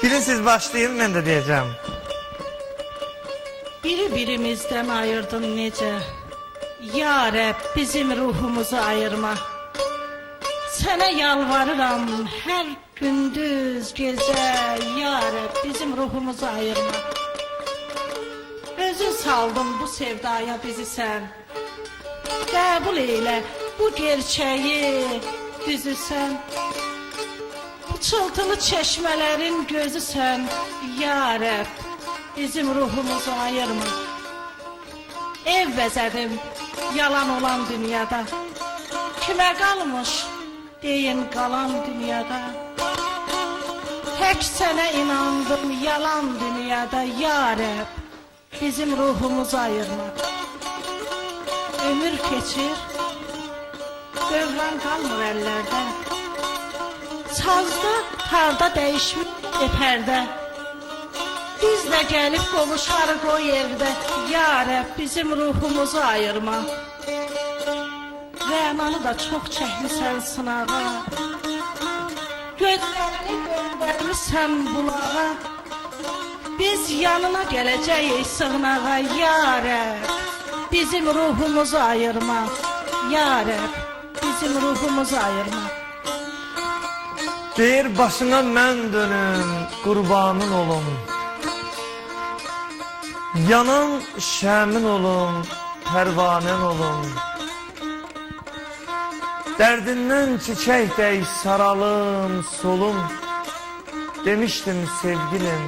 Bilin siz başlayın, ben de diyeceğim. Birimizden ayırdın necə? Ya Rəbb, bizim ruhumuzu ayırma. Sənə yalvarıram hər gündüz gecə. Ya Rəbb, bizim ruhumuzu ayırma. Özün saldın bu sevdaya bizi sən. Qəbul eylə bu gerçəyi düzü sən. Bu çıltılı çeşmələrin gözü sən. Ya Rəbb, bizim ruhumuzu ayırma. Ev bəzədim yalan olan dünyada. Kimə qalmış deyin qalan dünyada. Tək sənə inandım yalan dünyada. Ya Rəbb, bizim ruhumuzu ayırma. Ömür keçir, dövran qalmır əllərdə. Sazda, tarda dəyişmir pərdə. Biz də gəlib qovuşarıq o yerdə. Ya Rəbb, bizim ruhumuzu ayırma. Rəmanı da çox çəkmisən sınağa. Gözlərini göndərmisən bulağa. Biz yanına gələcəyik sığınağa. Ya Rəbb, bizim ruhumuzu ayırma. Ya Rəbb, bizim ruhumuzu ayırma. Deyir başına mən dönüm, qurbanın olum. Yanan şəmin olum, pərvanən olum. Dərdindən çiçək dəy saralım, solum. Demişdim sevgilim,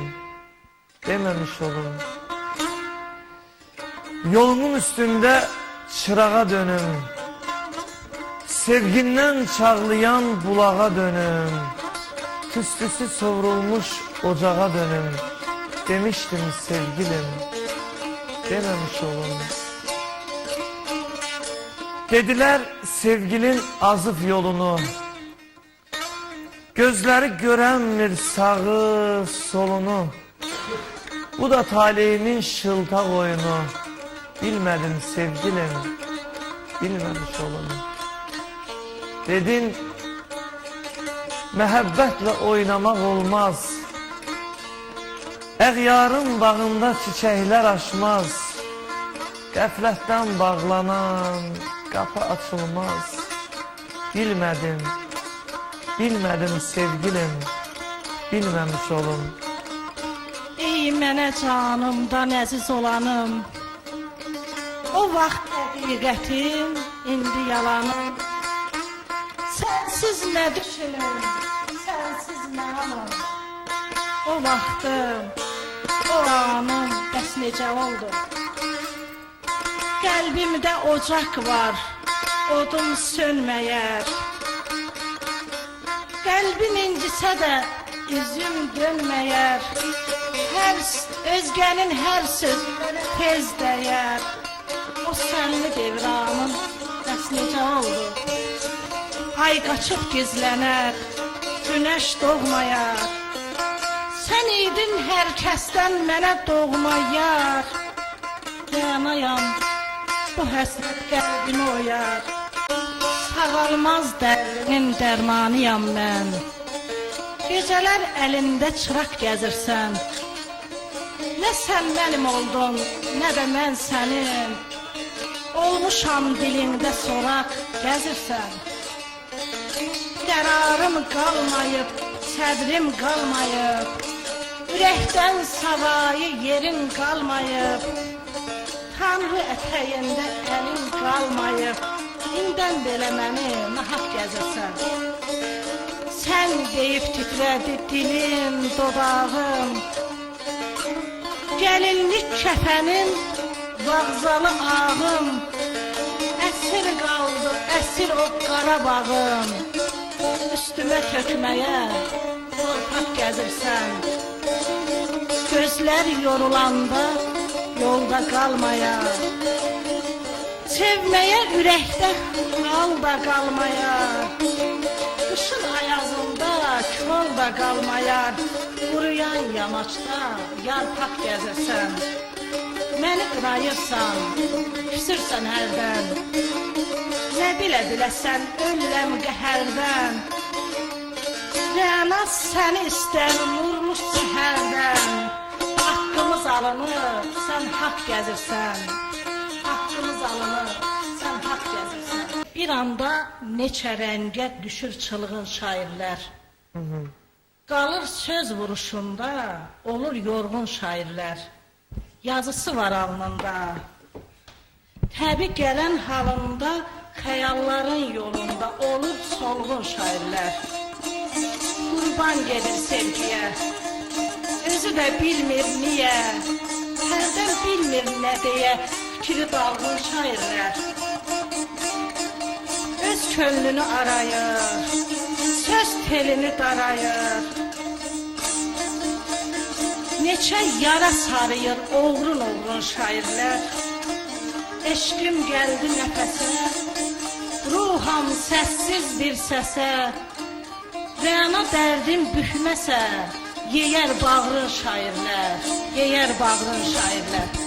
deməmiş olum. Yolumun üstündə çırağa dönüm. Sevgindən çağlayan bulağa dönüm. Tüstüsü sovrulmuş ocağa dönüm. Demiştim sevgilim, deməmiş olum. Dediler sevgilin azıp yolunu. Gözleri görənmir sağı solunu. Bu da talihimin şıltaq oyunu. Bilmedim sevgilim, bilmemiş olum. Dedin məhəbbətle oynamak olmaz. Əğyarın bağında çiçəklər açmaz. Qəflətdən bağlanan qapı açılmaz. Bilmədim, bilmədim sevgilim, bilməmiş olum. Ey mənə canımdan əziz olanım. O vaxt həqiqətim, indi yalanım. Sənsiz nə düşünüm, sənsiz nə anım. O vaxtım, o anım bəs necə oldu? Qəlbimdə ocaq var, odum sönməyər. Qəlbim incisə də üzüm dönməyər. Özgənin hər sözləri tez dəyər. O sənli devranım bəs necə oldu? Ay qaçıb gizlənər, günəş doğmayar. Sən idin hər kəsdən mənə doğma yar. Yanayam, bu həsrət qəlbini oyar. Sağalmaz dərdinin dərmanıyam mən. Gecələr əlində çıraq gəzirsən. Nə sən mənim oldun, nə də mən sənin. Olmuşam dilində soraq gəzirsən. Qərarım qalmayıb, sədrim qalmayıb. Ürəkdən savayı yerin qalmayıb. Tanrı ətəyində əlin qalmayıb. İndən belə məni nahaq gəzirsən. Sən deyib titrədi dilim, dodağım. Gəlinlik kəfənin, vağzalı ağım. Əsir qaldı, əsir o Qarabağım. Üstümə tökməyə torpaq gəzirsən. Gözlər yorulanda yolda qalmaya. Sevməyə ürəkdə hal da qalmaya. Qışın ayazında kol da qalmayar. Quruyan yamaçda yarpaq gəzirsən. Məni qırayırsan, küsürsən hərdən. Nə bilə sən ölürəm qəhərdən. Rəna səni istər, vurmuş alınır, sən haqq gəzirsən. Haqqımız alınır, sən haqq gəzirsən. Bir anda neçə rəngə düşür çılğın şairlər. Qalır söz vuruşunda, olur yorğun şairlər. Yazısı var alnında. Təbi gələn halında, xəyalların yolunda olur solğun şairlər. Qurban gedir sevgiyə, özü də bilmir niyə, hərdən bilmir nə deyə, fikri dalğın şairlər. Öz könlünü arayır, söz telini darayır. Neçə yara sarıyır oğrun şairlər. Eşqim gəldi nəfəsə, ruham səssiz bir səsə. Rəna dərdim bükməsə, yeyər bağrın şairlər, yeyər bağrın şairlər.